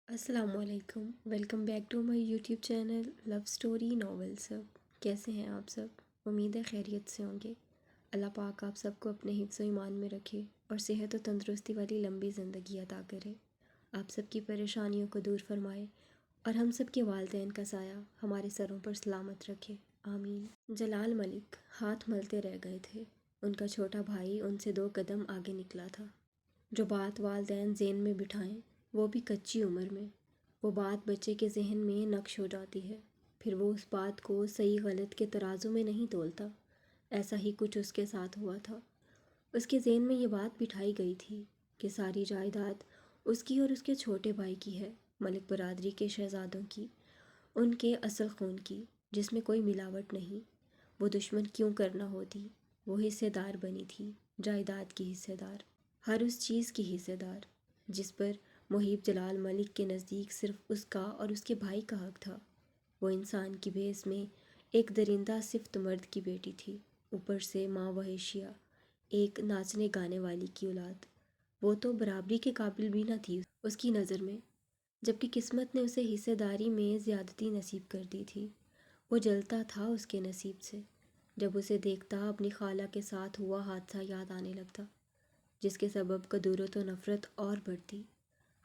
السلام علیکم، welcome back to my YouTube channel love story novel سب۔ کیسے ہیں آپ سب؟ امید ہے خیریت سے ہوں گے۔ اللہ پاک آپ سب کو اپنے حفظ و ایمان میں رکھے اور صحت و تندرستی والی لمبی زندگی عطا کرے، آپ سب کی پریشانیوں کو دور فرمائے اور ہم سب کے والدین کا سایہ ہمارے سروں پر سلامت رکھے، آمین۔ جلال ملک ہاتھ ملتے رہ گئے تھے۔ ان کا چھوٹا بھائی ان سے 2 قدم آگے نکلا تھا۔ جو بات والدین ذہن میں بٹھائیں، وہ بھی کچی عمر میں، وہ بات بچے کے ذہن میں نقش ہو جاتی ہے، پھر وہ اس بات کو صحیح غلط کے ترازو میں نہیں تولتا۔ ایسا ہی کچھ اس کے ساتھ ہوا تھا۔ اس کے ذہن میں یہ بات بٹھائی گئی تھی کہ ساری جائیداد اس کی اور اس کے چھوٹے بھائی کی ہے، ملک برادری کے شہزادوں کی، ان کے اصل خون کی، جس میں کوئی ملاوٹ نہیں۔ وہ دشمن کیوں کرنا ہوتی؟ وہ حصے دار بنی تھی، جائیداد کی حصے دار، ہر اس چیز کی حصے دار جس پر محیب جلال ملک کے نزدیک صرف اس کا اور اس کے بھائی کا حق تھا۔ وہ انسان کی بھیس میں ایک درندہ صفت مرد کی بیٹی تھی، اوپر سے ماں و حیشیہ، ایک ناچنے گانے والی کی اولاد۔ وہ تو برابری کے قابل بھی نہ تھی اس کی نظر میں، جبکہ قسمت نے اسے حصے داری میں زیادتی نصیب کر دی تھی۔ وہ جلتا تھا اس کے نصیب سے۔ جب اسے دیکھتا اپنی خالہ کے ساتھ ہوا حادثہ یاد آنے لگتا، جس کے سبب کدورت و نفرت اور بڑھتی۔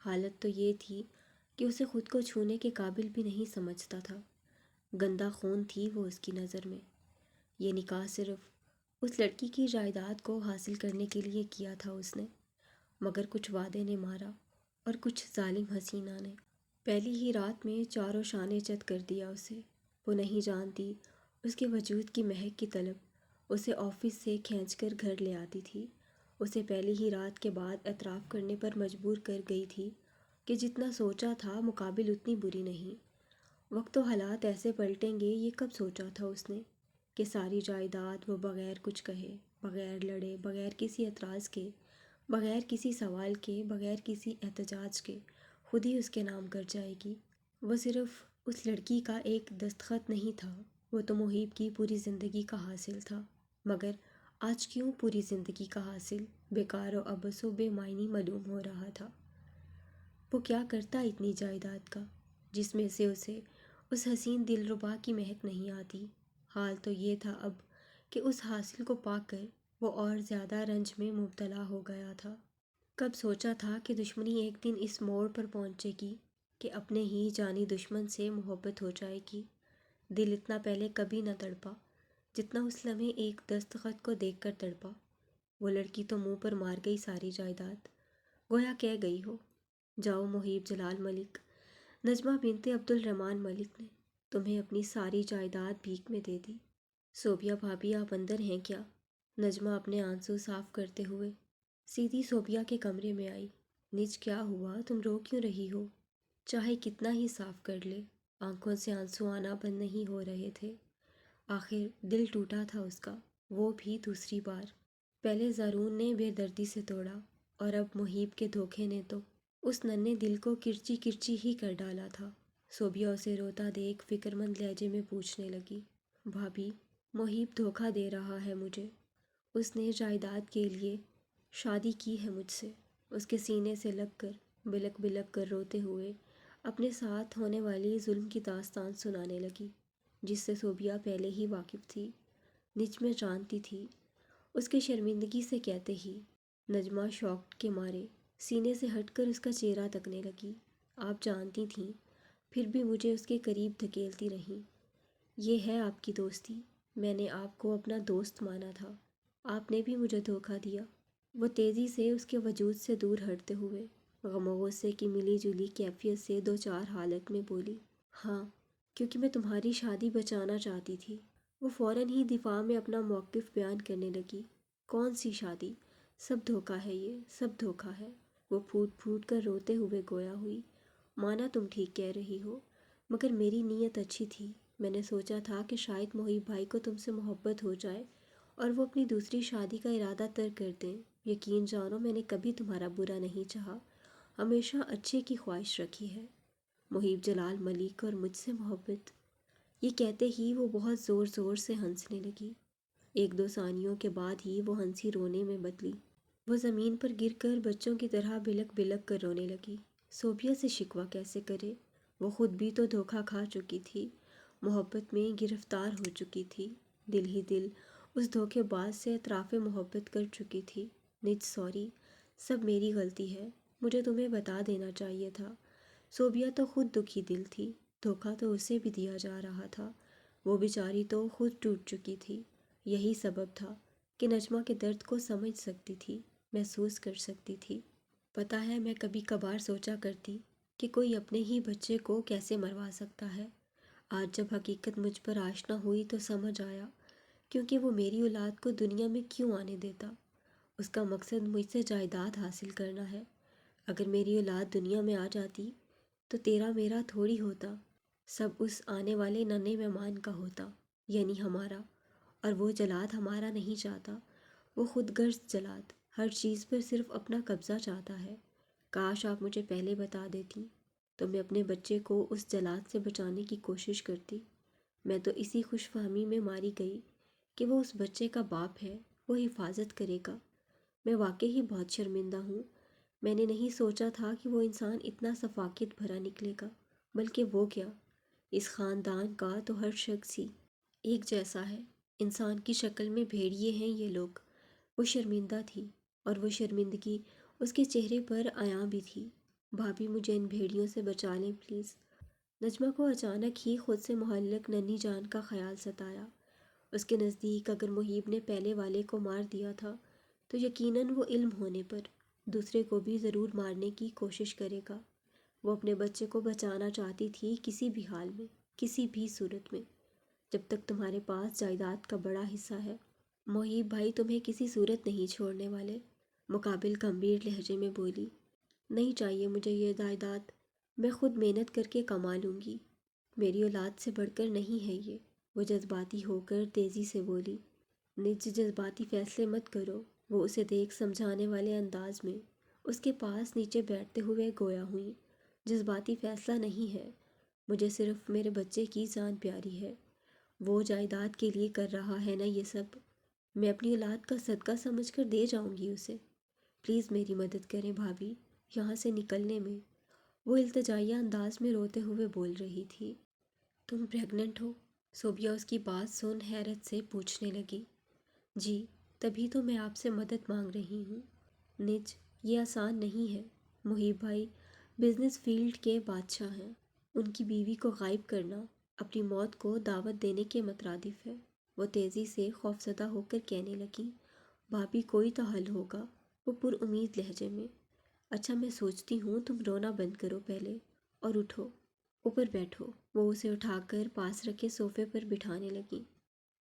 حالت تو یہ تھی کہ اسے خود کو چھونے کے قابل بھی نہیں سمجھتا تھا۔ گندا خون تھی وہ اس کی نظر میں۔ یہ نکاح صرف اس لڑکی کی جائیداد کو حاصل کرنے کے لیے کیا تھا اس نے، مگر کچھ وعدے نے مارا اور کچھ ظالم حسینہ نے پہلی ہی رات میں چاروں شانے چت کر دیا اسے۔ وہ نہیں جانتی اس کے وجود کی مہک کی طلب اسے آفس سے کھینچ کر گھر لے آتی تھی، اسے پہلی ہی رات کے بعد اعتراف کرنے پر مجبور کر گئی تھی کہ جتنا سوچا تھا مقابل اتنی بری نہیں۔ وقت و حالات ایسے پلٹیں گے یہ کب سوچا تھا اس نے کہ ساری جائیداد وہ بغیر کچھ کہے، بغیر لڑے، بغیر کسی اعتراض کے، بغیر کسی سوال کے، بغیر کسی احتجاج کے خود ہی اس کے نام کر جائے گی۔ وہ صرف اس لڑکی کا ایک دستخط نہیں تھا، وہ تو محیب کی پوری زندگی کا حاصل تھا۔ مگر آج کیوں پوری زندگی کا حاصل بیکار و عبث و بے معنی معلوم ہو رہا تھا؟ وہ کیا کرتا اتنی جائیداد کا، جس میں سے اسے اس حسین دلربا کی مہک نہیں آتی؟ حال تو یہ تھا اب کہ اس حاصل کو پا کر وہ اور زیادہ رنج میں مبتلا ہو گیا تھا۔ کب سوچا تھا کہ دشمنی ایک دن اس موڑ پر پہنچے گی کہ اپنے ہی جانی دشمن سے محبت ہو جائے گی۔ دل اتنا پہلے کبھی نہ تڑپا جتنا اس لمحے ایک دستخط کو دیکھ کر تڑپا۔ وہ لڑکی تو منہ پر مار گئی ساری جائیداد، گویا کہہ گئی ہو، جاؤ محیب جلال ملک، نجمہ بنت عبد الرحمن ملک نے تمہیں اپنی ساری جائیداد بھیک میں دے دی۔ صوبیہ بھابھی آپ اندر ہیں کیا؟ نجمہ اپنے آنسو صاف کرتے ہوئے سیدھی صوبیہ کے کمرے میں آئی۔ نج کیا ہوا، تم رو کیوں رہی ہو؟ چاہے کتنا ہی صاف کر لے، آنکھوں سے آنسو آنا بند نہیں ہو رہے تھے۔ آخر دل ٹوٹا تھا اس کا، وہ بھی دوسری بار۔ پہلے زارون نے بے دردی سے توڑا اور اب محیب کے دھوکے نے تو اس ننھے دل کو کرچی کرچی ہی کر ڈالا تھا۔ صوبیہ اسے روتا دیکھ فکر مند لہجے میں پوچھنے لگی، بھابھی محیب دھوکہ دے رہا ہے مجھے، اس نے جائیداد کے لیے شادی کی ہے مجھ سے۔ اس کے سینے سے لگ کر بلک بلک کر روتے ہوئے اپنے ساتھ ہونے والی ظلم کی داستان سنانے لگی، جس سے صوبیہ پہلے ہی واقف تھی، نج میں جانتی تھی۔ اس کے شرمندگی سے کہتے ہی نجمہ شوق کے مارے سینے سے ہٹ کر اس کا چہرہ تکنے لگی۔ آپ جانتی تھیں، پھر بھی مجھے اس کے قریب دھکیلتی رہیں۔ یہ ہے آپ کی دوستی، میں نے آپ کو اپنا دوست مانا تھا، آپ نے بھی مجھے دھوکہ دیا۔ وہ تیزی سے اس کے وجود سے دور ہٹتے ہوئے غم و غصے کی ملی جلی کیفیت سے دو چار حالت میں بولی، ہاں، کیونکہ میں تمہاری شادی بچانا چاہتی تھی۔ وہ فوراً ہی دفاع میں اپنا موقف بیان کرنے لگی، کون سی شادی؟ سب دھوکہ ہے، یہ سب دھوکہ ہے۔ وہ پھوٹ پھوٹ کر روتے ہوئے گویا ہوئی، مانا تم ٹھیک کہہ رہی ہو، مگر میری نیت اچھی تھی۔ میں نے سوچا تھا کہ شاید محیب بھائی کو تم سے محبت ہو جائے اور وہ اپنی دوسری شادی کا ارادہ ترک کر دیں۔ یقین جانو میں نے کبھی تمہارا برا نہیں چاہا، ہمیشہ اچھے کی خواہش رکھی ہے۔ محیب جلال ملک اور مجھ سے محبت، یہ کہتے ہی وہ بہت زور زور سے ہنسنے لگی۔ ایک دو ثانیوں کے بعد ہی وہ ہنسی رونے میں بدلی۔ وہ زمین پر گر کر بچوں کی طرح بلک بلک کر رونے لگی۔ صوبیہ سے شکوہ کیسے کرے؟ وہ خود بھی تو دھوکہ کھا چکی تھی، محبت میں گرفتار ہو چکی تھی، دل ہی دل اس دھوکے باز سے اطراف محبت کر چکی تھی۔ نج سوری، سب میری غلطی ہے، مجھے تمہیں بتا دینا چاہیے تھا۔ صوبیہ تو خود دکھی دل تھی، دھوکہ تو اسے بھی دیا جا رہا تھا، وہ بیچاری تو خود ٹوٹ چکی تھی۔ یہی سبب تھا کہ نجمہ کے درد کو سمجھ سکتی تھی، محسوس کر سکتی تھی۔ پتہ ہے میں کبھی کبھار سوچا کرتی کہ کوئی اپنے ہی بچے کو کیسے مروا سکتا ہے۔ آج جب حقیقت مجھ پر آشنا ہوئی تو سمجھ آیا، کیونکہ وہ میری اولاد کو دنیا میں کیوں آنے دیتا۔ اس کا مقصد مجھ سے جائیداد حاصل کرنا ہے۔ اگر میری اولاد دنیا میں آ جاتی تو تیرا میرا تھوڑی ہوتا، سب اس آنے والے ننھے مہمان کا ہوتا، یعنی ہمارا۔ اور وہ جلاد ہمارا نہیں چاہتا، وہ خود غرض جلاد ہر چیز پر صرف اپنا قبضہ چاہتا ہے۔ کاش آپ مجھے پہلے بتا دیتی تو میں اپنے بچے کو اس جلاد سے بچانے کی کوشش کرتی۔ میں تو اسی خوش فہمی میں ماری گئی کہ وہ اس بچے کا باپ ہے، وہ حفاظت کرے گا۔ میں واقعی بہت شرمندہ ہوں، میں نے نہیں سوچا تھا کہ وہ انسان اتنا سفاکت بھرا نکلے گا، بلکہ وہ کیا، اس خاندان کا تو ہر شخص ہی ایک جیسا ہے، انسان کی شکل میں بھیڑیے ہیں یہ لوگ۔ وہ شرمندہ تھی، اور وہ شرمندگی اس کے چہرے پر عیاں بھی تھی۔ بھابھی مجھے ان بھیڑیوں سے بچا لیں پلیز۔ نجمہ کو اچانک ہی خود سے معلق ننھی جان کا خیال ستایا۔ اس کے نزدیک اگر محیب نے پہلے والے کو مار دیا تھا تو یقیناً وہ علم ہونے پر دوسرے کو بھی ضرور مارنے کی کوشش کرے گا۔ وہ اپنے بچے کو بچانا چاہتی تھی کسی بھی حال میں، کسی بھی صورت میں، جب تک تمہارے پاس جائیداد کا بڑا حصہ ہے۔ محیب بھائی تمہیں کسی صورت نہیں چھوڑنے والے، مقابل گمبھیر لہجے میں بولی۔ نہیں چاہیے مجھے یہ جائیداد، میں خود محنت کر کے کما لوں گی، میری اولاد سے بڑھ کر نہیں ہے یہ۔ وہ جذباتی ہو کر تیزی سے بولی۔ نج جذباتی فیصلے مت کرو، وہ اسے دیکھ سمجھانے والے انداز میں اس کے پاس نیچے بیٹھتے ہوئے گویا ہوئی۔ جذباتی فیصلہ نہیں ہے، مجھے صرف میرے بچے کی جان پیاری ہے، وہ جائیداد کے لیے کر رہا ہے نا یہ سب، میں اپنی اولاد کا صدقہ سمجھ کر دے جاؤں گی اسے۔ پلیز میری مدد کریں بھابھی، یہاں سے نکلنے میں۔ وہ التجائیہ انداز میں روتے ہوئے بول رہی تھی۔ تم پریگننٹ ہو؟ صوبیہ اس کی بات سن حیرت سے پوچھنے لگی۔ جی، تبھی تو میں آپ سے مدد مانگ رہی ہوں۔ نج، یہ آسان نہیں ہے، محیب بھائی بزنس فیلڈ کے بادشاہ ہیں، ان کی بیوی کو غائب کرنا اپنی موت کو دعوت دینے کے مترادف ہے۔ وہ تیزی سے خوفزدہ ہو کر کہنے لگی۔ بھابھی کوئی تو حل ہوگا، وہ پر امید لہجے میں۔ اچھا میں سوچتی ہوں تم رونا بند کرو پہلے اور اٹھو، اوپر بیٹھو۔ وہ اسے اٹھا کر پاس رکھے صوفے پر بٹھانے لگی۔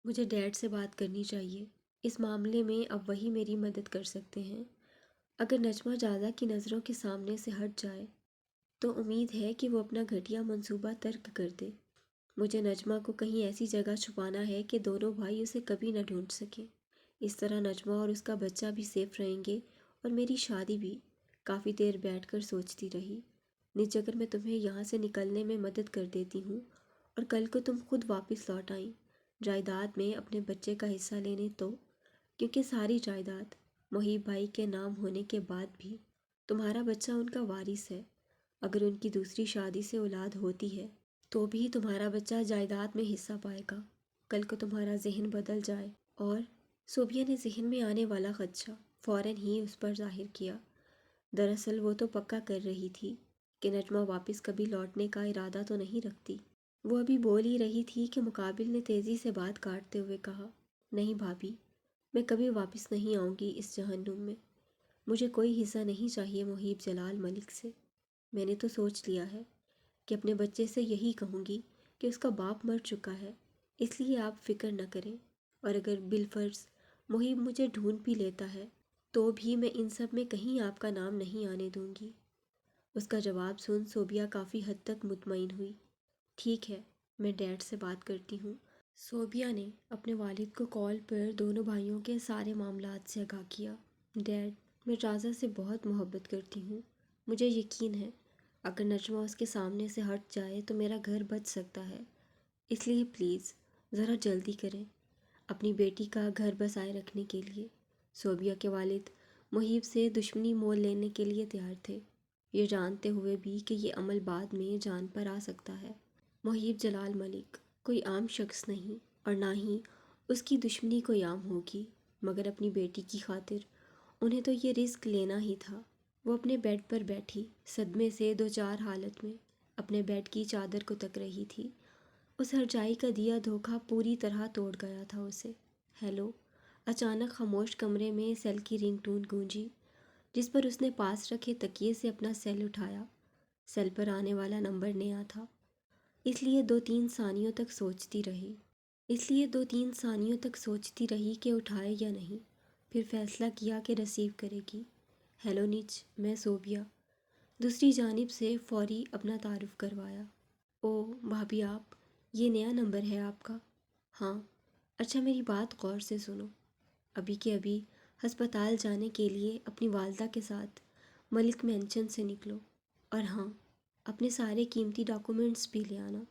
مجھے ڈیڈ سے بات کرنی چاہیے، اس معاملے میں اب وہی میری مدد کر سکتے ہیں۔ اگر نجمہ جازا کی نظروں کے سامنے سے ہٹ جائے تو امید ہے کہ وہ اپنا گھٹیا منصوبہ ترک کر دے۔ مجھے نجمہ کو کہیں ایسی جگہ چھپانا ہے کہ دونوں بھائی اسے کبھی نہ ڈھونڈ سکیں، اس طرح نجمہ اور اس کا بچہ بھی سیف رہیں گے اور میری شادی بھی۔ کافی دیر بیٹھ کر سوچتی رہی۔ نج، اگر میں تمہیں یہاں سے نکلنے میں مدد کر دیتی ہوں اور کل کو تم خود واپس لوٹ آئیں جائیداد میں اپنے بچے کا حصہ لینے تو، کیونکہ ساری جائیداد محیب بھائی کے نام ہونے کے بعد بھی تمہارا بچہ ان کا وارث ہے، اگر ان کی دوسری شادی سے اولاد ہوتی ہے تو بھی تمہارا بچہ جائیداد میں حصہ پائے گا۔ کل کو تمہارا ذہن بدل جائے اور صوبیہ نے ذہن میں آنے والا خدشہ فوراً ہی اس پر ظاہر کیا۔ دراصل وہ تو پکا کر رہی تھی کہ نجمہ واپس کبھی لوٹنے کا ارادہ تو نہیں رکھتی۔ وہ ابھی بول ہی رہی تھی کہ مقابل نے تیزی سے بات کاٹتے ہوئے کہا، نہیں بھابھی، میں کبھی واپس نہیں آؤں گی اس جہنم میں، مجھے کوئی حصہ نہیں چاہیے محیب جلال ملک سے۔ میں نے تو سوچ لیا ہے کہ اپنے بچے سے یہی کہوں گی کہ اس کا باپ مر چکا ہے، اس لیے آپ فکر نہ کریں، اور اگر بالفرض محیب مجھے ڈھونڈ بھی لیتا ہے تو بھی میں ان سب میں کہیں آپ کا نام نہیں آنے دوں گی۔ اس کا جواب سن صوبیہ کافی حد تک مطمئن ہوئی۔ ٹھیک ہے، میں ڈیڈ سے بات کرتی ہوں۔ صوبیہ نے اپنے والد کو کال پر دونوں بھائیوں کے سارے معاملات سے آگاہ کیا۔ ڈیڈ، میں رازہ سے بہت محبت کرتی ہوں، مجھے یقین ہے اگر نجمہ اس کے سامنے سے ہٹ جائے تو میرا گھر بچ سکتا ہے، اس لیے پلیز ذرا جلدی کریں اپنی بیٹی کا گھر بسائے رکھنے کے لیے۔ صوبیہ کے والد محیب سے دشمنی مول لینے کے لیے تیار تھے۔ یہ جانتے ہوئے بھی کہ یہ عمل بعد میں جان پر آ سکتا ہے۔ محیب جلال ملک کوئی عام شخص نہیں اور نہ ہی اس کی دشمنی کوئی عام ہوگی، مگر اپنی بیٹی کی خاطر انہیں تو یہ رسک لینا ہی تھا۔ وہ اپنے بیڈ پر بیٹھی صدمے سے دو چار حالت میں اپنے بیڈ کی چادر کو تک رہی تھی۔ اس ہرجائی کا دیا دھوکہ پوری طرح توڑ گیا تھا اسے۔ ہیلو! اچانک خاموش کمرے میں سیل کی رنگ ٹون گونجی، جس پر اس نے پاس رکھے تکیے سے اپنا سیل اٹھایا۔ سیل پر آنے والا نمبر نیا تھا، اس لیے دو تین ثانیوں تک سوچتی رہی کہ اٹھائے یا نہیں، پھر فیصلہ کیا کہ ریسیو کرے گی۔ ہیلو نیچ، میں صوبیہ۔ دوسری جانب سے فوری اپنا تعارف کروایا۔ او بھابھی آپ، یہ نیا نمبر ہے آپ کا؟ ہاں۔ اچھا میری بات غور سے سنو، ابھی کے ابھی ہسپتال جانے کے لیے اپنی والدہ کے ساتھ ملک مینشن سے نکلو، اور ہاں اپنے سارے قیمتی ڈاکومنٹس بھی لے آنا۔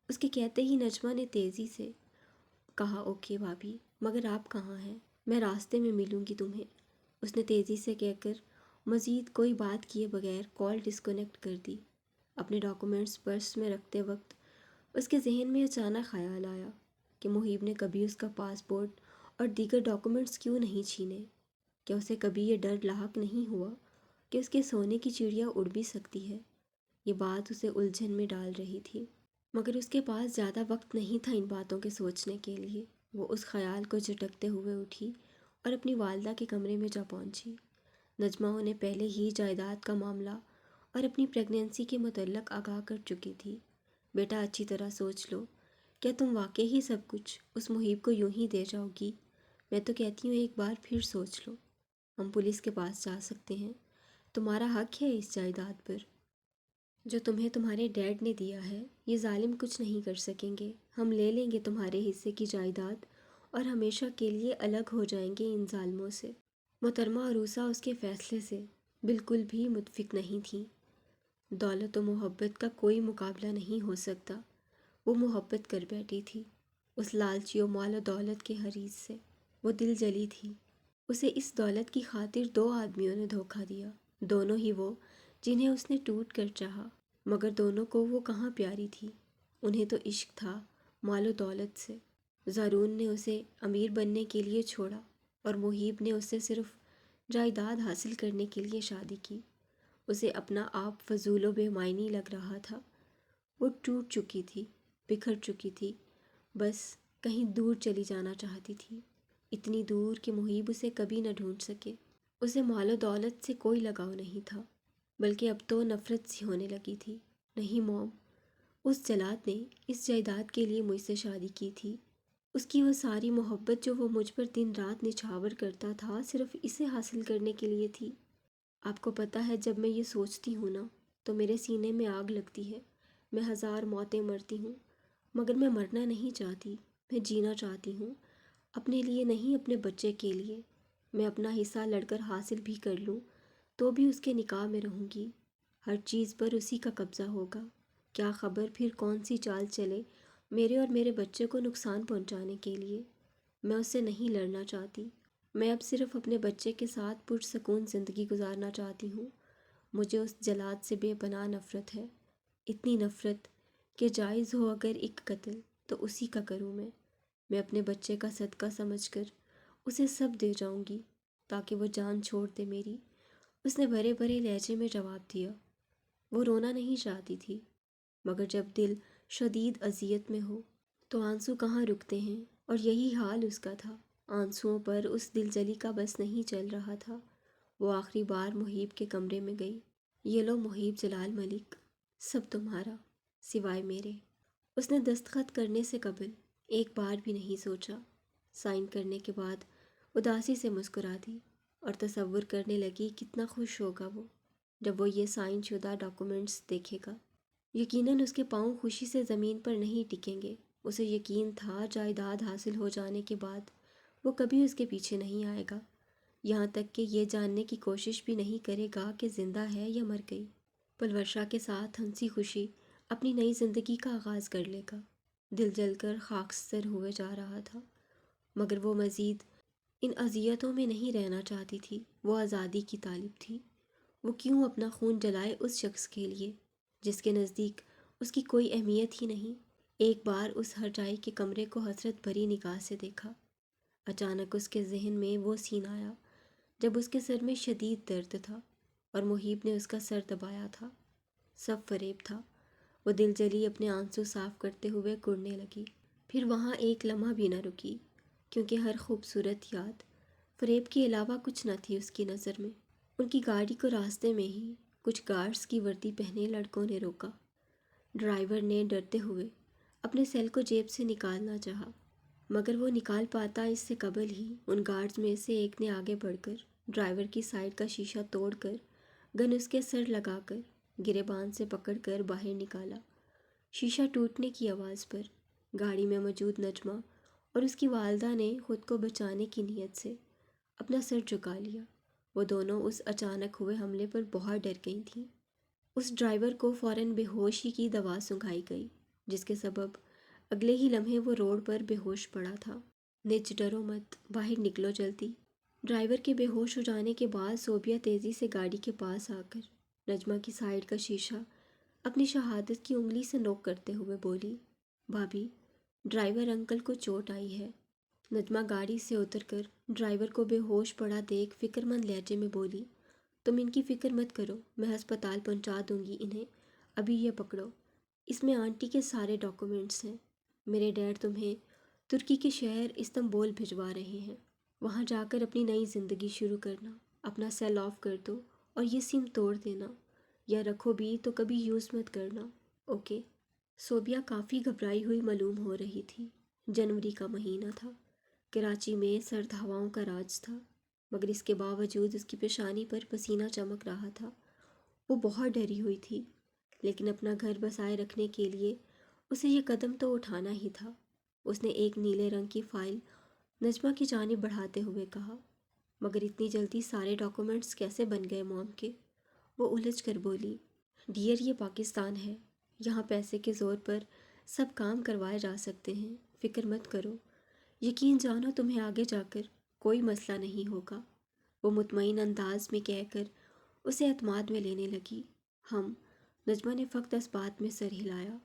اس کے کہتے ہی نجمہ نے تیزی سے کہا اوکے بھابھی، مگر آپ کہاں ہیں؟ میں راستے میں ملوں گی تمہیں، اس نے تیزی سے کہہ کر مزید کوئی بات کیے بغیر کال ڈسکنیکٹ کر دی۔ اپنے ڈاکومنٹس پرس میں رکھتے وقت اس کے ذہن میں اچانک خیال آیا کہ محیب نے کبھی اس کا پاسپورٹ اور دیگر ڈاکومنٹس کیوں نہیں چھینے؟ کیا اسے کبھی یہ ڈر لاحق نہیں ہوا کہ اس کے سونے کی چڑیا اڑ بھی سکتی ہے؟ یہ بات اسے الجھن میں ڈال رہی تھی، مگر اس کے پاس زیادہ وقت نہیں تھا ان باتوں کے سوچنے کے لیے۔ وہ اس خیال کو جھٹکتے ہوئے اٹھی اور اپنی والدہ کے کمرے میں جا پہنچی۔ نجمہ انہیں پہلے ہی جائیداد کا معاملہ اور اپنی پریگنینسی کے متعلق آگاہ کر چکی تھی۔ بیٹا اچھی طرح سوچ لو، کیا تم واقعی ہی سب کچھ اس محیب کو یوں ہی دے جاؤ گی؟ میں تو کہتی ہوں ایک بار پھر سوچ لو۔ ہم پولیس کے پاس جا سکتے ہیں، تمہارا حق ہے اس جائیداد پر جو تمہیں تمہارے ڈیڈ نے دیا ہے۔ یہ ظالم کچھ نہیں کر سکیں گے، ہم لے لیں گے تمہارے حصے کی جائیداد اور ہمیشہ کے لیے الگ ہو جائیں گے ان ظالموں سے۔ محترمہ عروسہ اس کے فیصلے سے بالکل بھی متفق نہیں تھیں۔ دولت و محبت کا کوئی مقابلہ نہیں ہو سکتا۔ وہ محبت کر بیٹھی تھی اس لالچی و مال و دولت کے حریص سے۔ وہ دل جلی تھی۔ اسے اس دولت کی خاطر دو آدمیوں نے دھوکہ دیا، دونوں ہی وہ جنہیں اس نے ٹوٹ کر چاہا، مگر دونوں کو وہ کہاں پیاری تھی۔ انہیں تو عشق تھا مال و دولت سے۔ زارون نے اسے امیر بننے کے لیے چھوڑا اور محیب نے اس سے صرف جائیداد حاصل کرنے کے لیے شادی کی۔ اسے اپنا آپ فضول و بے معنی لگ رہا تھا۔ وہ ٹوٹ چکی تھی، بکھر چکی تھی، بس کہیں دور چلی جانا چاہتی تھی، اتنی دور کہ محیب اسے کبھی نہ ڈھونڈ سکے۔ اسے مال و دولت سے کوئی لگاؤ نہیں تھا، بلکہ اب تو نفرت سی ہونے لگی تھی۔ نہیں موم، اس جلاد نے اس جائیداد کے لیے مجھ سے شادی کی تھی۔ اس کی وہ ساری محبت جو وہ مجھ پر دن رات نچھاور کرتا تھا، صرف اسے حاصل کرنے کے لیے تھی۔ آپ کو پتہ ہے جب میں یہ سوچتی ہوں نا تو میرے سینے میں آگ لگتی ہے۔ میں ہزار موتیں مرتی ہوں، مگر میں مرنا نہیں چاہتی، میں جینا چاہتی ہوں، اپنے لیے نہیں اپنے بچے کے لیے۔ میں اپنا حصہ لڑ کر حاصل بھی کر لوں تو بھی اس کے نکاح میں رہوں گی، ہر چیز پر اسی کا قبضہ ہوگا۔ کیا خبر پھر کون سی چال چلے میرے اور میرے بچے کو نقصان پہنچانے کے لیے۔ میں اس سے نہیں لڑنا چاہتی، میں اب صرف اپنے بچے کے ساتھ پرسکون زندگی گزارنا چاہتی ہوں۔ مجھے اس جلاد سے بے پناہ نفرت ہے، اتنی نفرت کہ جائز ہو اگر ایک قتل تو اسی کا کروں میں اپنے بچے کا صدقہ سمجھ کر اسے سب دے جاؤں گی تاکہ وہ جان چھوڑ دے میری۔ اس نے بھرے بھرے لہجے میں جواب دیا۔ وہ رونا نہیں چاہتی تھی، مگر جب دل شدید اذیت میں ہو تو آنسو کہاں رکتے ہیں، اور یہی حال اس کا تھا۔ آنسوؤں پر اس دل جلی کا بس نہیں چل رہا تھا۔ وہ آخری بار محیب کے کمرے میں گئی۔ یہ لو محیب جلال ملک، سب تمہارا سوائے میرے۔ اس نے دستخط کرنے سے قبل ایک بار بھی نہیں سوچا۔ سائن کرنے کے بعد اداسی سے مسکرا دی اور تصور کرنے لگی کتنا خوش ہوگا وہ جب وہ یہ سائن شدہ ڈاکومنٹس دیکھے گا۔ یقیناً اس کے پاؤں خوشی سے زمین پر نہیں ٹکیں گے۔ اسے یقین تھا جائیداد حاصل ہو جانے کے بعد وہ کبھی اس کے پیچھے نہیں آئے گا، یہاں تک کہ یہ جاننے کی کوشش بھی نہیں کرے گا کہ زندہ ہے یا مر گئی۔ پل ورشا کے ساتھ ہنسی خوشی اپنی نئی زندگی کا آغاز کر لے گا۔ دل جل کر خاکستر ہوئے جا رہا تھا، مگر وہ مزید ان اذیتوں میں نہیں رہنا چاہتی تھی۔ وہ آزادی کی طالب تھی۔ وہ کیوں اپنا خون جلائے اس شخص کے لیے جس کے نزدیک اس کی کوئی اہمیت ہی نہیں۔ ایک بار اس ہرجائی کے کمرے کو حسرت بھری نگاہ سے دیکھا۔ اچانک اس کے ذہن میں وہ سین آیا جب اس کے سر میں شدید درد تھا اور محیب نے اس کا سر دبایا تھا۔ سب فریب تھا۔ وہ دل جلی اپنے آنسو صاف کرتے ہوئے کڑنے لگی۔ پھر وہاں ایک لمحہ بھی نہ رکی، کیونکہ ہر خوبصورت یاد فریب کے علاوہ کچھ نہ تھی اس کی نظر میں۔ ان کی گاڑی کو راستے میں ہی کچھ گارڈز کی وردی پہنے لڑکوں نے روکا۔ ڈرائیور نے ڈرتے ہوئے اپنے سیل کو جیب سے نکالنا چاہا، مگر وہ نکال پاتا اس سے قبل ہی ان گارڈز میں سے ایک نے آگے بڑھ کر ڈرائیور کی سائیڈ کا شیشہ توڑ کر گن اس کے سر لگا کر گریبان سے پکڑ کر باہر نکالا۔ شیشہ ٹوٹنے کی آواز پر گاڑی میں موجود نجمہ اور اس کی والدہ نے خود کو بچانے کی نیت سے اپنا سر جھکا لیا۔ وہ دونوں اس اچانک ہوئے حملے پر بہت ڈر گئی تھیں۔ اس ڈرائیور کو فوراً بے ہوشی کی دوا سنگھائی گئی، جس کے سبب اگلے ہی لمحے وہ روڈ پر بے ہوش پڑا تھا۔ نج ڈرو مت، باہر نکلو جلدی۔ ڈرائیور کے بے ہوش ہو جانے کے بعد صوبیہ تیزی سے گاڑی کے پاس آ کر نجمہ کی سائیڈ کا شیشہ اپنی شہادت کی انگلی سے نوک کرتے ہوئے بولی، بھابھی، ڈرائیور انکل کو چوٹ آئی ہے۔ نجمہ گاڑی سے اتر کر ڈرائیور کو بے ہوش پڑا دیکھ فکر مند لہجے میں بولی، تم ان کی فکر مت کرو، میں ہسپتال پہنچا دوں گی انہیں۔ ابھی یہ پکڑو، اس میں آنٹی کے سارے ڈاکومنٹس ہیں۔ میرے ڈیڈ تمہیں ترکی کے شہر استنبول بھجوا رہے ہیں۔ وہاں جا کر اپنی نئی زندگی شروع کرنا۔ اپنا سیل آف کر دو اور یہ سم توڑ دینا، یا رکھو بھی تو کبھی یوز مت کرنا، اوکے؟ صوبیہ کافی گھبرائی ہوئی معلوم ہو رہی تھی۔ جنوری کا مہینہ تھا۔ کراچی میں سرد ہواؤں کا راج تھا، مگر اس کے باوجود اس کی پیشانی پر پسینہ چمک رہا تھا۔ وہ بہت ڈری ہوئی تھی، لیکن اپنا گھر بسائے رکھنے کے لیے اسے یہ قدم تو اٹھانا ہی تھا۔ اس نے ایک نیلے رنگ کی فائل نجمہ کی جانب بڑھاتے ہوئے کہا، مگر اتنی جلدی سارے ڈاکومنٹس کیسے بن گئے موم کے؟ وہ الجھ کر بولی، ڈیئر، یہ پاکستان ہے، یہاں پیسے کے زور پر سب کام کروائے جا سکتے ہیں، فکر مت کرو، یقین جانو تمہیں آگے جا کر کوئی مسئلہ نہیں ہوگا۔ وہ مطمئن انداز میں کہہ کر اسے اعتماد میں لینے لگی۔ نجمہ نے فقط اس بات میں سر ہلایا۔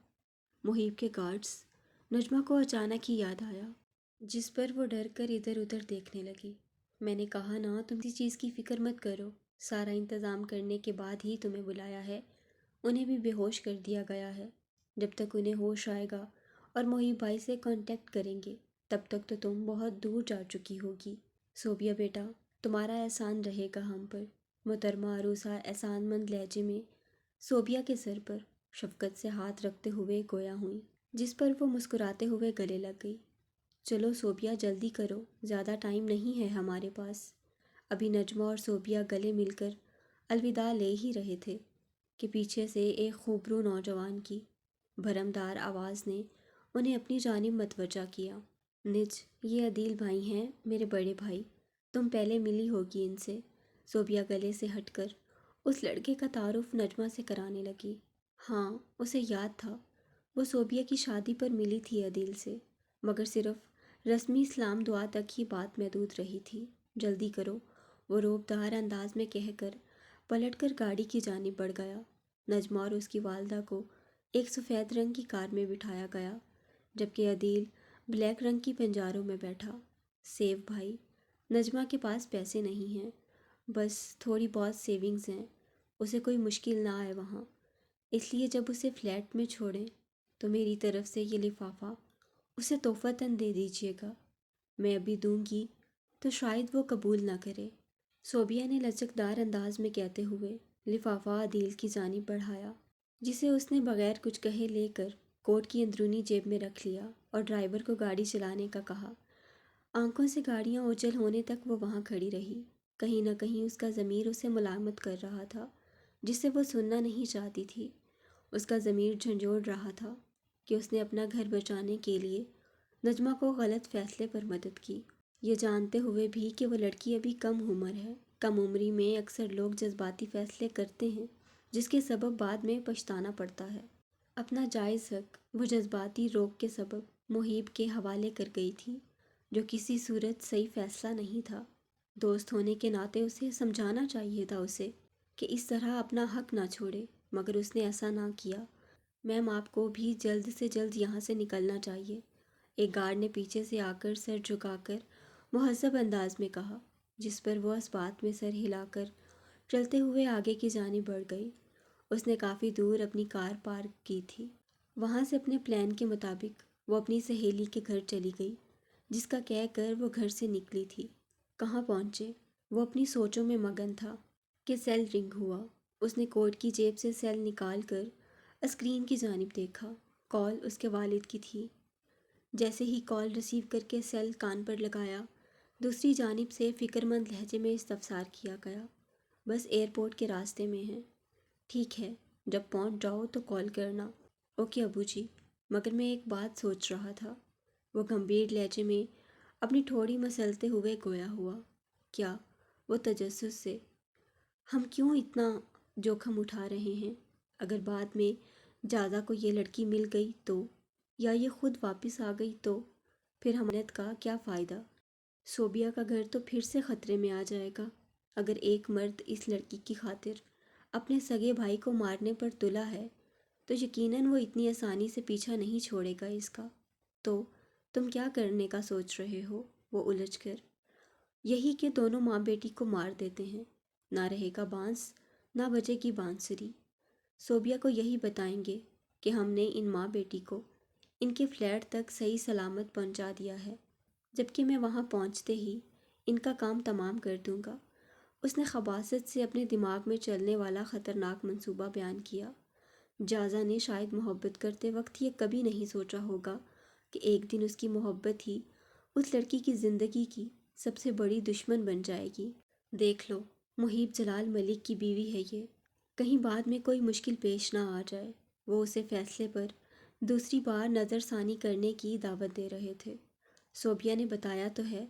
محیب کے گارڈز، نجمہ کو اچانک ہی یاد آیا، جس پر وہ ڈر کر ادھر ادھر دیکھنے لگی۔ میں نے کہا نا تم کسی چیز کی فکر مت کرو، سارا انتظام کرنے کے بعد ہی تمہیں بلایا ہے۔ انہیں بھی بے ہوش کر دیا گیا ہے۔ جب تک انہیں ہوش آئے گا اور محیب بھائی سے کانٹیکٹ کریں گے، تب تک تو تم بہت دور جا چکی ہوگی۔ صوبیہ بیٹا، تمہارا احسان رہے گا ہم پر۔ محترمہ عروسہ احسان مند لہجے میں صوبیہ کے سر پر شفقت سے ہاتھ رکھتے ہوئے گویا ہوئیں، جس پر وہ مسکراتے ہوئے گلے لگ گئی۔ چلو صوبیہ، جلدی کرو، زیادہ ٹائم نہیں ہے ہمارے پاس۔ ابھی نجمہ اور صوبیہ گلے مل کر الوداع لے ہی رہے تھے کہ پیچھے سے ایک خوبرو نوجوان کی بھرمدار آواز نے انہیں اپنی جانب متوجہ کیا۔ نج، یہ عدیل بھائی ہیں، میرے بڑے بھائی، تم پہلے ملی ہوگی ان سے۔ صوبیہ گلے سے ہٹ کر اس لڑکے کا تعارف نجمہ سے کرانے لگی۔ ہاں، اسے یاد تھا، وہ صوبیہ کی شادی پر ملی تھی عدیل سے، مگر صرف رسمی سلام دعا تک ہی بات محدود رہی تھی۔ جلدی کرو، وہ روبدار انداز میں کہہ کر پلٹ کر گاڑی کی جانب بڑھ گیا۔ نجمہ اور اس کی والدہ کو ایک سفید رنگ کی کار میں بٹھایا گیا، جبکہ عدیل بلیک رنگ کی پنجاروں میں بیٹھا۔ سیو بھائی، نجمہ کے پاس پیسے نہیں ہیں، بس تھوڑی بہت سیونگز ہیں، اسے کوئی مشکل نہ آئے وہاں، اس لیے جب اسے فلیٹ میں چھوڑیں تو میری طرف سے یہ لفافہ اسے تحفتاً دے دیجیے گا۔ میں ابھی دوں گی تو شاید وہ قبول نہ کرے، صوبیہ نے لچکدار انداز میں کہتے ہوئے لفافہ عدیل کی جانب بڑھایا، جسے اس نے بغیر کچھ کہے لے کر کوٹ کی اندرونی جیب میں رکھ لیا اور ڈرائیور کو گاڑی چلانے کا کہا۔ آنکھوں سے گاڑیاں اوجھل ہونے تک وہ وہاں کھڑی رہی۔ کہیں نہ کہیں اس کا ضمیر اسے ملامت کر رہا تھا، جسے وہ سننا نہیں چاہتی تھی۔ اس کا ضمیر جھنجھوڑ رہا تھا کہ اس نے اپنا گھر بچانے کے لیے نجمہ کو غلط فیصلے پر مدد کی، یہ جانتے ہوئے بھی کہ وہ لڑکی ابھی کم عمر ہے۔ کم عمری میں اکثر لوگ جذباتی فیصلے کرتے ہیں، جس کے سبب بعد میں پچھتانا پڑتا ہے۔ اپنا جائز حق وہ جذباتی روک کے سبب محیب کے حوالے کر گئی تھی، جو کسی صورت صحیح فیصلہ نہیں تھا۔ دوست ہونے کے ناطے اسے سمجھانا چاہیے تھا اسے کہ اس طرح اپنا حق نہ چھوڑے، مگر اس نے ایسا نہ کیا۔ میم آپ کو بھی جلد سے جلد یہاں سے نکلنا چاہیے، ایک گارڈ نے پیچھے سے آ کر سر جھکا کر مہذب انداز میں کہا، جس پر وہ اس بات میں سر ہلا کر چلتے ہوئے آگے کی جانب بڑھ گئی۔ اس نے کافی دور اپنی کار پارک کی تھی۔ وہاں سے اپنے پلان کے مطابق وہ اپنی سہیلی کے گھر چلی گئی، جس کا کہہ کر وہ گھر سے نکلی تھی۔ کہاں پہنچے؟ وہ اپنی سوچوں میں مگن تھا کہ سیل رنگ ہوا۔ اس نے کوٹ کی جیب سے سیل نکال کر اسکرین کی جانب دیکھا۔ کال اس کے والد کی تھی۔ جیسے ہی کال ریسیو کر کے سیل کان پر لگایا، دوسری جانب سے فکر مند لہجے میں استفسار کیا گیا، بس ایئرپورٹ کے راستے میں ہیں؟ ٹھیک ہے، جب پہنچ جاؤ تو کال کرنا۔ اوکے ابو جی، مگر میں ایک بات سوچ رہا تھا، وہ گمبھیر لہجے میں اپنی ٹھوڑی مسلتے ہوئے گویا ہوا۔ کیا؟ وہ تجسس سے۔ ہم کیوں اتنا جوخم اٹھا رہے ہیں؟ اگر بعد میں جازا کو یہ لڑکی مل گئی تو، یا یہ خود واپس آ گئی تو، پھر ہماری محنت کا کیا فائدہ؟ صوبیہ کا گھر تو پھر سے خطرے میں آ جائے گا۔ اگر ایک مرد اس لڑکی کی خاطر اپنے سگے بھائی کو مارنے پر تلا ہے تو یقیناً وہ اتنی آسانی سے پیچھا نہیں چھوڑے گا اس کا۔ تو تم کیا کرنے کا سوچ رہے ہو؟ وہ الجھ کر۔ یہی کہ دونوں ماں بیٹی کو مار دیتے ہیں، نہ رہے گا بانس نہ بجے گی بانسری۔ صوبیہ کو یہی بتائیں گے کہ ہم نے ان ماں بیٹی کو ان کے فلیٹ تک صحیح سلامت پہنچا دیا ہے، جبکہ میں وہاں پہنچتے ہی ان کا کام تمام کر دوں گا۔ اس نے خباثت سے اپنے دماغ میں چلنے والا خطرناک منصوبہ بیان کیا۔ جازا نے شاید محبت کرتے وقت یہ کبھی نہیں سوچا ہوگا کہ ایک دن اس کی محبت ہی اس لڑکی کی زندگی کی سب سے بڑی دشمن بن جائے گی۔ دیکھ لو، محیب جلال ملک کی بیوی ہے یہ، کہیں بعد میں کوئی مشکل پیش نہ آ جائے۔ وہ اسے فیصلے پر دوسری بار نظر ثانی کرنے کی دعوت دے رہے تھے۔ صوبیہ نے بتایا تو ہے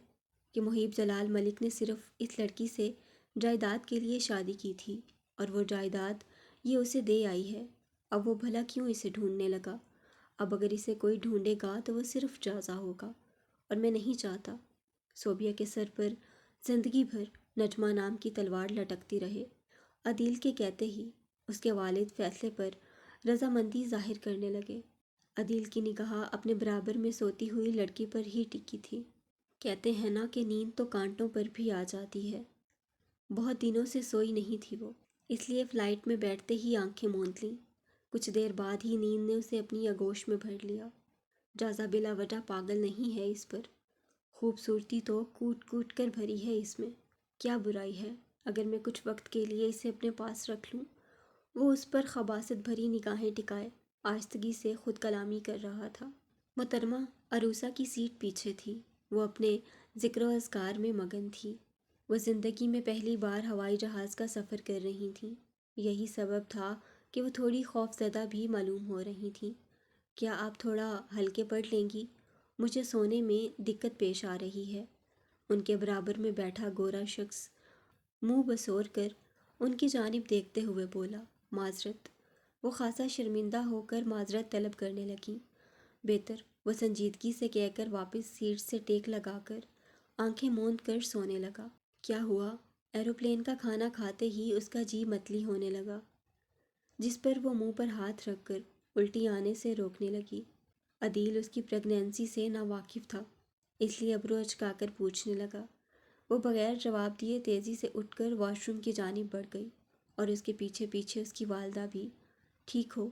کہ محیب جلال ملک نے صرف اس لڑکی سے جائیداد کے لیے شادی کی تھی، اور وہ جائیداد یہ اسے دے آئی ہے۔ اب وہ بھلا کیوں اسے ڈھونڈنے لگا؟ اب اگر اسے کوئی ڈھونڈے گا تو وہ صرف جازا ہوگا، اور میں نہیں چاہتا صوبیہ کے سر پر زندگی بھر نجمہ نام کی تلوار لٹکتی رہے۔ عدیل کے کہتے ہی اس کے والد فیصلے پر رضامندی ظاہر کرنے لگے۔ عدیل کی نگاہ اپنے برابر میں سوتی ہوئی لڑکی پر ہی ٹکی تھی۔ کہتے ہیں نا کہ نیند تو کانٹوں پر بھی آ جاتی ہے۔ بہت دنوں سے سوئی نہیں تھی وہ، اس لیے فلائٹ میں بیٹھتے ہی آنکھیں موند لیں۔ کچھ دیر بعد ہی نیند نے اسے اپنی آغوش میں بھر لیا۔ جازا بلا وجہ پاگل نہیں ہے اس پر، خوبصورتی تو کوٹ کوٹ کر بھری ہے اس میں۔ کیا برائی ہے اگر میں کچھ وقت کے لیے اسے اپنے پاس رکھ لوں؟ وہ اس پر خباثت بھری نگاہیں ٹکائے آہستگی سے خود کلامی کر رہا تھا۔ محترمہ عروسہ کی سیٹ پیچھے تھی۔ وہ اپنے ذکر و اذکار میں مگن تھی۔ وہ زندگی میں پہلی بار ہوائی جہاز کا سفر کر رہی تھیں۔ یہی سبب تھا کہ وہ تھوڑی خوف زدہ بھی معلوم ہو رہی تھیں۔ کیا آپ تھوڑا ہلکے پڑھ لیں گی؟ مجھے سونے میں دقت پیش آ رہی ہے۔ ان کے برابر میں بیٹھا گورا شخص منہ بسور کر ان کی جانب دیکھتے ہوئے بولا، معذرت۔ وہ خاصا شرمندہ ہو کر معذرت طلب کرنے لگیں۔ بہتر، وہ سنجیدگی سے کہہ کر واپس سیٹ سے ٹیک لگا کر آنکھیں موند کر سونے لگا۔ کیا ہوا؟ ایروپلین کا کھانا کھاتے ہی اس کا جی متلی ہونے لگا، جس پر وہ منہ پر ہاتھ رکھ کر الٹی آنے سے روکنے لگی۔ عدیل اس کی پریگنینسی سے ناواقف تھا، اس لیے ابرو اچکا کر پوچھنے لگا۔ وہ بغیر جواب دیے تیزی سے اٹھ کر واش روم کی جانب بڑھ گئی، اور اس کے پیچھے پیچھے اس کی والدہ بھی۔ ٹھیک ہو؟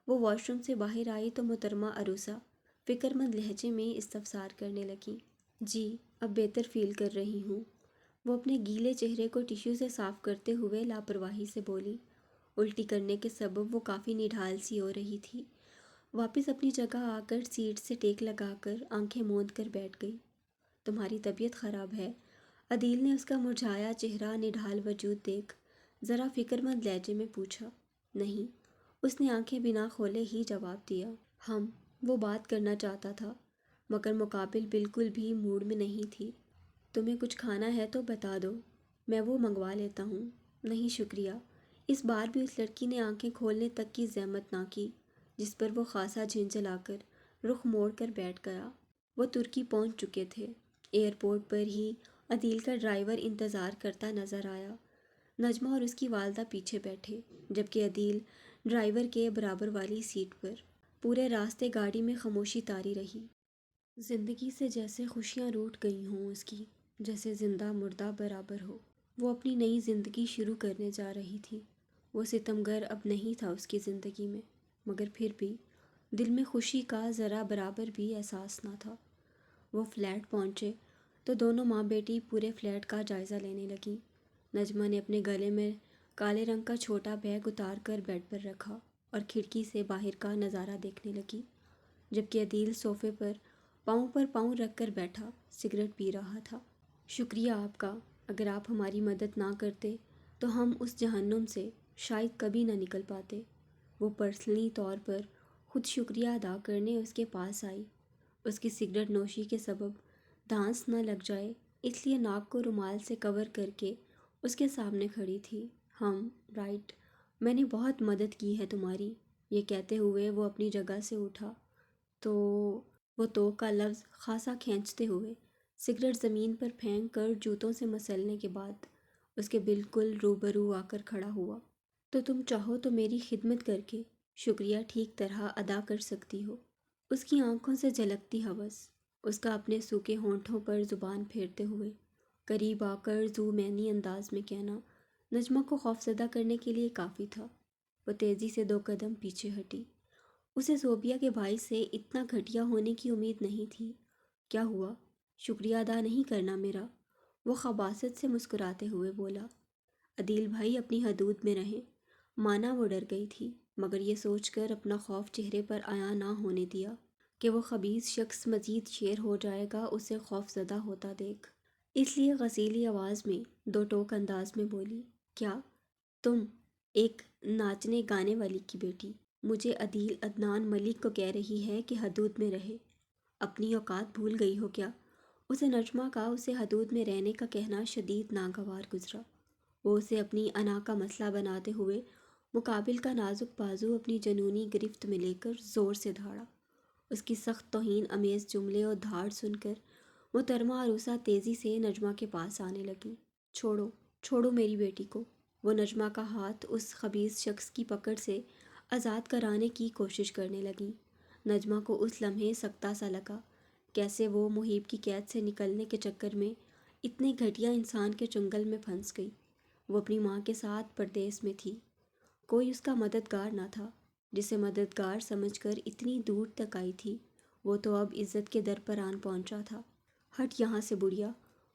وہ واش روم سے باہر آئی تو محترمہ عروسہ فکر مند لہجے میں استفسار کرنے لگیں۔ جی، اب بہتر فیل کر رہی ہوں، وہ اپنے گیلے چہرے کو ٹیشو سے صاف کرتے ہوئے لاپرواہی سے بولی۔ الٹی کرنے کے سبب وہ کافی نڈھال سی ہو رہی تھی۔ واپس اپنی جگہ آ کر سیٹ سے ٹیک لگا کر آنکھیں موند کر بیٹھ گئی۔ تمہاری طبیعت خراب ہے؟ عدیل نے اس کا مرجھایا چہرہ نڈھال وجود دیکھ ذرا فکر مند لہجے میں پوچھا۔ نہیں، اس نے آنکھیں بنا کھولے ہی جواب دیا۔ وہ بات کرنا چاہتا تھا مگر مقابل بالکل بھی موڈ میں نہیں تھی۔ تمہیں کچھ کھانا ہے تو بتا دو، میں وہ منگوا لیتا ہوں۔ نہیں شکریہ۔ اس بار بھی اس لڑکی نے آنکھیں کھولنے تک کی زحمت نہ کی، جس پر وہ خاصا جھنجھلا کر رخ موڑ کر بیٹھ گیا۔ وہ ترکی پہنچ چکے تھے۔ ایئرپورٹ پر ہی عدیل کا ڈرائیور انتظار کرتا نظر آیا۔ نجمہ اور اس کی والدہ پیچھے بیٹھے، جبکہ عدیل ڈرائیور کے برابر والی سیٹ پر۔ پورے راستے گاڑی میں خاموشی طاری رہی، زندگی سے جیسے خوشیاں روٹ گئی ہوں اس کی، جیسے زندہ مردہ برابر ہو۔ وہ اپنی نئی زندگی شروع کرنے جا رہی تھی۔ وہ ستمگر اب نہیں تھا اس کی زندگی میں، مگر پھر بھی دل میں خوشی کا ذرا برابر بھی احساس نہ تھا۔ وہ فلیٹ پہنچے تو دونوں ماں بیٹی پورے فلیٹ کا جائزہ لینے لگیں۔ نجمہ نے اپنے گلے میں کالے رنگ کا چھوٹا بیگ اتار کر بیڈ پر رکھا اور کھڑکی سے باہر کا نظارہ دیکھنے لگی، جبکہ عدیل صوفے پر پاؤں رکھ کر بیٹھا سگریٹ پی رہا تھا۔ شکریہ آپ کا، اگر آپ ہماری مدد نہ کرتے تو ہم اس جہنم سے شاید کبھی نہ نکل پاتے۔ وہ پرسنلی طور پر خود شکریہ ادا کرنے اس کے پاس آئی۔ اس کی سگریٹ نوشی کے سبب دھانس نہ لگ جائے اس لیے ناک کو رومال سے کور کر کے اس کے سامنے کھڑی تھی۔ رائٹ، میں نے بہت مدد کی ہے تمہاری۔ یہ کہتے ہوئے وہ اپنی جگہ سے اٹھا تو وہ تو کا لفظ خاصا کھینچتے ہوئے سگریٹ زمین پر پھینک کر جوتوں سے مسلنے کے بعد اس کے بالکل روبرو آ کر کھڑا ہوا۔ تو تم چاہو تو میری خدمت کر کے شکریہ ٹھیک طرح ادا کر سکتی ہو۔ اس کی آنکھوں سے جھلکتی ہوس، اس کا اپنے سوکھے ہونٹوں پر زبان پھیرتے ہوئے قریب آ کر ذو معنی انداز میں کہنا نجمہ کو خوفزدہ کرنے کے لیے کافی تھا۔ وہ تیزی سے 2 قدم پیچھے ہٹی۔ اسے زوبیہ کے بھائی سے اتنا گھٹیا ہونے کی امید نہیں تھی۔ کیا ہوا؟ شکریہ ادا نہیں کرنا میرا؟ وہ خباثت سے مسکراتے ہوئے بولا۔ عدیل بھائی اپنی حدود میں رہیں۔ مانا وہ ڈر گئی تھی، مگر یہ سوچ کر اپنا خوف چہرے پر عیاں نہ ہونے دیا کہ وہ خبیث شخص مزید شیر ہو جائے گا اسے خوف زدہ ہوتا دیکھ۔ اس لیے غسیلی آواز میں 2 ٹوک انداز میں بولی، کیا تم ایک ناچنے گانے والی کی بیٹی مجھے عدیل عدنان ملک کو کہہ رہی ہے کہ حدود میں رہے؟ اپنی اوقات بھول گئی ہو کیا؟ اسے نجمہ کا اسے حدود میں رہنے کا کہنا شدید ناگوار گزرا۔ وہ اسے اپنی انا کا مسئلہ بناتے ہوئے مقابل کا نازک بازو اپنی جنونی گرفت میں لے کر زور سے دھاڑا۔ اس کی سخت توہین امیز جملے اور دھاڑ سن کر محترمہ عروسہ تیزی سے نجمہ کے پاس آنے لگیں۔ چھوڑو، چھوڑو میری بیٹی کو۔ وہ نجمہ کا ہاتھ اس خبیث شخص کی پکڑ سے آزاد کرانے کی کوشش کرنے لگیں۔ نجمہ کو اس لمحے سکتہ سا لگا، کیسے وہ محیب کی قید سے نکلنے کے چکر میں اتنے گھٹیا انسان کے چنگل میں پھنس گئی۔ وہ اپنی ماں کے ساتھ پردیس میں تھی، کوئی اس کا مددگار نہ تھا، جسے مددگار سمجھ کر اتنی دور تک آئی تھی۔ وہ تو اب عزت کے در پر آن پہنچا تھا۔ ہٹ یہاں سے بڑھیا۔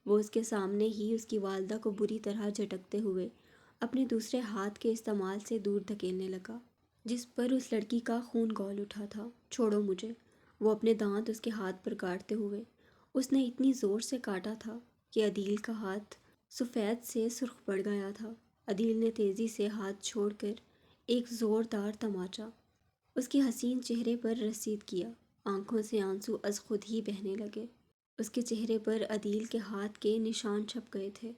وہ اس کے سامنے ہی اس کی والدہ کو بری طرح جھٹکتے ہوئے اپنے دوسرے ہاتھ کے استعمال سے دور دھکیلنے لگا، جس پر اس لڑکی کا خون گول اٹھا تھا۔ چھوڑو مجھے۔ وہ اپنے دانت اس کے ہاتھ پر گاڑتے ہوئے اس نے اتنی زور سے کاٹا تھا کہ عدیل کا ہاتھ سفید سے سرخ پڑ گیا تھا۔ عدیل نے تیزی سے ہاتھ چھوڑ کر ایک زوردار تماچا اس کے حسین چہرے پر رسید کیا۔ آنکھوں سے آنسو از خود ہی بہنے لگے۔ اس کے چہرے پر عدیل کے ہاتھ کے نشان چھپ گئے تھے۔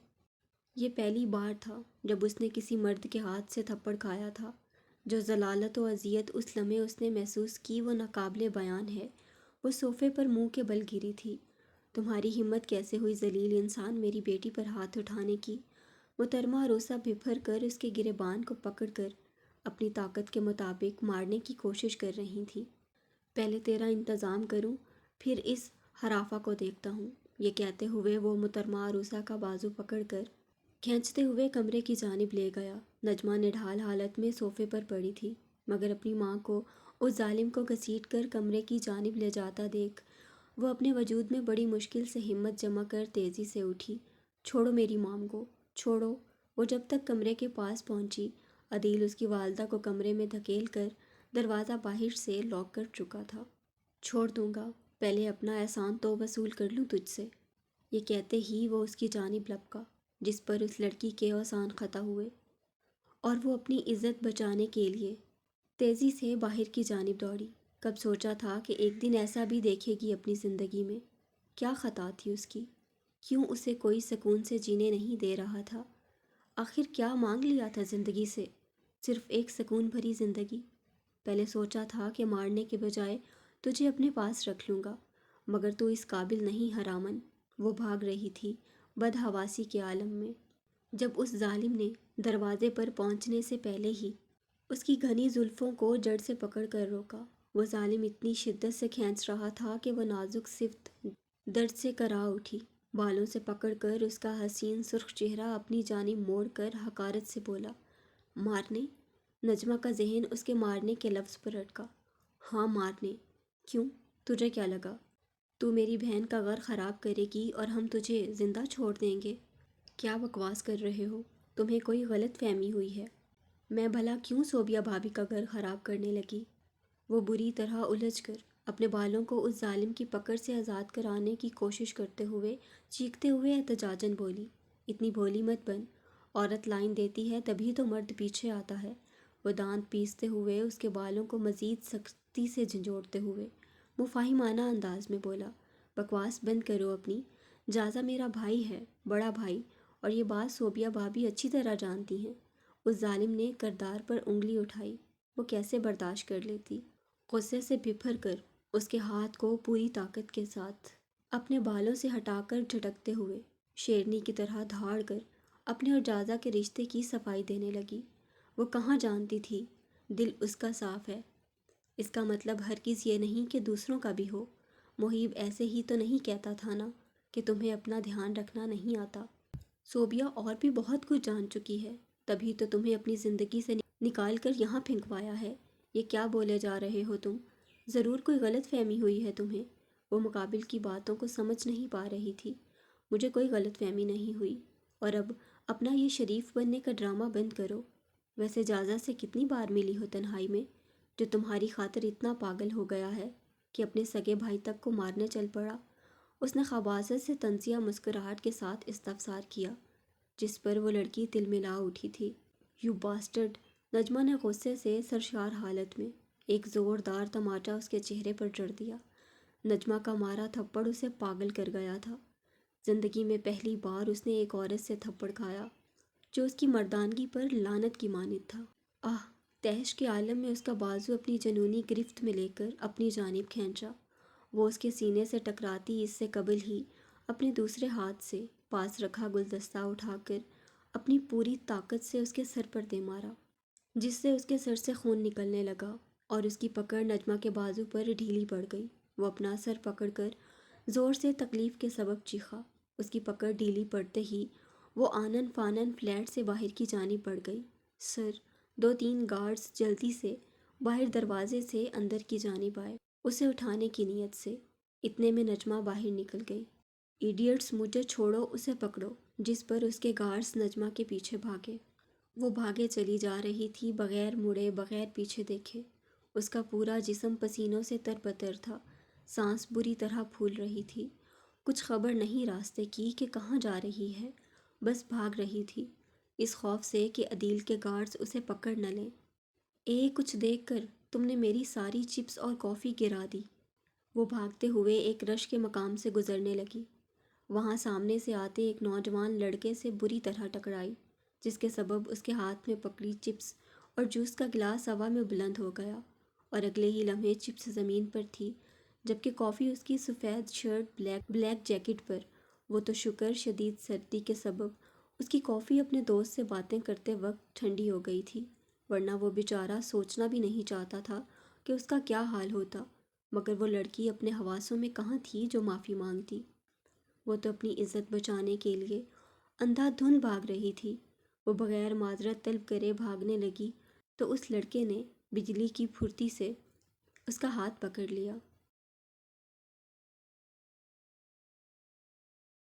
یہ پہلی بار تھا جب اس نے کسی مرد کے ہاتھ سے تھپڑ کھایا تھا۔ جو ذلالت و اذیت اس لمحے اس نے محسوس کی وہ ناقابل بیان ہے۔ وہ صوفے پر منہ کے بل گری تھی۔ تمہاری ہمت کیسے ہوئی ذلیل انسان میری بیٹی پر ہاتھ اٹھانے کی؟ محترمہ عروسہ بھپھر کر اس کے گریبان کو پکڑ کر اپنی طاقت کے مطابق مارنے کی کوشش کر رہی تھی۔ پہلے تیرا انتظام کروں، پھر اس ہرافہ کو دیکھتا ہوں۔ یہ کہتے ہوئے وہ محترمہ عروسہ کا بازو پکڑ کر کھینچتے ہوئے کمرے کی جانب لے گیا۔ نجمہ نڈھال حالت میں صوفے پر پڑی تھی، مگر اپنی ماں کو اس ظالم کو گھسیٹ کر کمرے کی جانب لے جاتا دیکھ وہ اپنے وجود میں بڑی مشکل سے ہمت جمع کر تیزی سے اٹھی۔ چھوڑو میری مام کو، چھوڑو۔ وہ جب تک کمرے کے پاس پہنچی، عدیل اس کی والدہ کو کمرے میں دھکیل کر دروازہ باہر سے لاک کر چکا تھا۔ چھوڑ دوں گا، پہلے اپنا احسان تو وصول کر لوں تجھ سے۔ یہ کہتے ہی وہ اس کی جانب لپکا، جس پر اس لڑکی کے اوزان خطا ہوئے اور وہ اپنی عزت بچانے کے لیے تیزی سے باہر کی جانب دوڑی۔ کب سوچا تھا کہ ایک دن ایسا بھی دیکھے گی اپنی زندگی میں؟ کیا خطا تھی اس کی؟ کیوں اسے کوئی سکون سے جینے نہیں دے رہا تھا؟ آخر کیا مانگ لیا تھا زندگی سے؟ صرف ایک سکون بھری زندگی۔ پہلے سوچا تھا کہ مارنے کے بجائے تجھے اپنے پاس رکھ لوں گا، مگر تو اس قابل نہیں حرامن۔ وہ بھاگ رہی تھی بدحواسی کے عالم میں، جب اس ظالم نے دروازے پر پہنچنے سے پہلے ہی اس کی گھنی زلفوں کو جڑ سے پکڑ کر روکا۔ وہ ظالم اتنی شدت سے کھینچ رہا تھا کہ وہ نازک صفت درد سے کرا اٹھی۔ بالوں سے پکڑ کر اس کا حسین سرخ چہرہ اپنی جانب موڑ کر حقارت سے بولا، مارنے؟ نجمہ کا ذہن اس کے مارنے کے لفظ پر اٹکا۔ ہاں مارنے۔ کیوں؟ تجھے کیا لگا تو میری بہن کا گھر خراب کرے گی اور ہم تجھے زندہ چھوڑ دیں گے؟ کیا بکواس کر رہے ہو؟ تمہیں کوئی غلط فہمی ہوئی ہے۔ میں بھلا کیوں صوبیہ بھابھی کا گھر خراب کرنے لگی؟ وہ بری طرح الجھ کر اپنے بالوں کو اس ظالم کی پکڑ سے آزاد کرانے کی کوشش کرتے ہوئے چیختے ہوئے احتجاجاً بولی، اتنی بھولی مت بن، عورت لائن دیتی ہے تبھی تو مرد پیچھے آتا ہے۔ وہ دانت پیستے ہوئے اس کے بالوں کو مزید سختی سے جھنجھوڑتے ہوئے مفاہمانہ انداز میں بولا، بکواس بند کرو اپنی، جازا میرا بھائی ہے، بڑا بھائی، اور یہ بات صوبیہ بھابھی اچھی طرح جانتی ہیں۔ اس ظالم نے کردار پر انگلی اٹھائی۔ وہ کیسے برداشت کر لیتی؟ غصے سے بھر کر اس کے ہاتھ کو پوری طاقت کے ساتھ اپنے بالوں سے ہٹا کر جھٹکتے ہوئے شیرنی کی طرح دھاڑ کر اپنے اور جازا کے رشتے کی صفائی دینے لگی۔ وہ کہاں جانتی تھی دل اس کا صاف ہے، اس کا مطلب ہرگز یہ نہیں کہ دوسروں کا بھی ہو۔ محیب ایسے ہی تو نہیں کہتا تھا نا کہ تمہیں اپنا دھیان رکھنا نہیں آتا۔ صوبیہ اور بھی بہت کچھ جان چکی ہے، تبھی تو تمہیں اپنی زندگی سے نکال کر یہاں پھینکوایا ہے۔ یہ کیا بولے جا رہے ہو تم؟ ضرور کوئی غلط فہمی ہوئی ہے تمہیں۔ وہ مقابل کی باتوں کو سمجھ نہیں پا رہی تھی۔ مجھے کوئی غلط فہمی نہیں ہوئی، اور اب اپنا یہ شریف بننے کا ڈرامہ بند کرو۔ ویسے جازا سے کتنی بار ملی ہو تنہائی میں، جو تمہاری خاطر اتنا پاگل ہو گیا ہے کہ اپنے سگے بھائی تک کو مارنے چل پڑا؟ اس نے خباثت سے طنزیہ مسکراہٹ کے ساتھ استفسار کیا، جس پر وہ لڑکی تلملا اٹھی تھی۔ You bastard! نجمہ نے غصے سے سرشار حالت میں ایک زوردار تماچا اس کے چہرے پر جڑ دیا۔ نجمہ کا مارا تھپڑ اسے پاگل کر گیا تھا۔ زندگی میں پہلی بار اس نے ایک عورت سے تھپڑ کھایا جو اس کی مردانگی پر لعنت کی مانند تھا۔ آہ! تحش کے عالم میں اس کا بازو اپنی جنونی گرفت میں لے کر اپنی جانب کھینچا۔ وہ اس کے سینے سے ٹکراتی اس سے قبل ہی اپنے دوسرے ہاتھ سے پاس رکھا گلدستہ اٹھا کر اپنی پوری طاقت سے اس کے سر پر دے مارا، جس سے اس کے سر سے خون نکلنے لگا اور اس کی پکڑ نجمہ کے بازو پر ڈھیلی پڑ گئی۔ وہ اپنا سر پکڑ کر زور سے تکلیف کے سبب چیخا۔ اس کی پکڑ ڈھیلی پڑتے ہی وہ آنن فانن فلیٹ سے باہر کی جانب بڑھ گئی۔ سر! 2-3 گارڈز جلدی سے باہر دروازے سے اندر کی جانب آئے، اسے اٹھانے کی نیت سے۔ اتنے میں نجمہ باہر نکل گئی۔ ایڈیٹس! مجھے چھوڑو، اسے پکڑو! جس پر اس کے گارڈز نجمہ کے پیچھے بھاگے۔ وہ بھاگے چلی جا رہی تھی، بغیر مڑے، بغیر پیچھے دیکھے۔ اس کا پورا جسم پسینوں سے تر بتر تھا، سانس بری طرح پھول رہی تھی۔ کچھ خبر نہیں راستے کی کہ کہاں جا رہی ہے، بس بھاگ رہی تھی، اس خوف سے کہ عدیل کے گارڈز اسے پکڑ نہ لیں۔ کچھ دیکھ کر تم نے میری ساری چپس اور کافی گرا دی۔ وہ بھاگتے ہوئے ایک رش کے مقام سے گزرنے لگی۔ وہاں سامنے سے آتے ایک نوجوان لڑکے سے بری طرح ٹکرائی، جس کے سبب اس کے ہاتھ میں پکڑی چپس اور جوس کا گلاس ہوا میں بلند ہو گیا، اور اگلے ہی لمحے چپس زمین پر تھی، جبکہ کافی اس کی سفید شرٹ بلیک جیکٹ پر۔ وہ تو شکر شدید سردی کے سبب اس کی کافی اپنے دوست سے باتیں کرتے وقت ٹھنڈی ہو گئی تھی، ورنہ وہ بیچارہ سوچنا بھی نہیں چاہتا تھا کہ اس کا کیا حال ہوتا۔ مگر وہ لڑکی اپنے حواسوں میں کہاں تھی جو معافی مانگتی؟ وہ تو اپنی عزت بچانے کے لیے اندھا دھند بھاگ رہی تھی۔ وہ بغیر معذرت طلب کرے بھاگنے لگی تو اس لڑکے نے بجلی کی پھرتی سے اس کا ہاتھ پکڑ لیا۔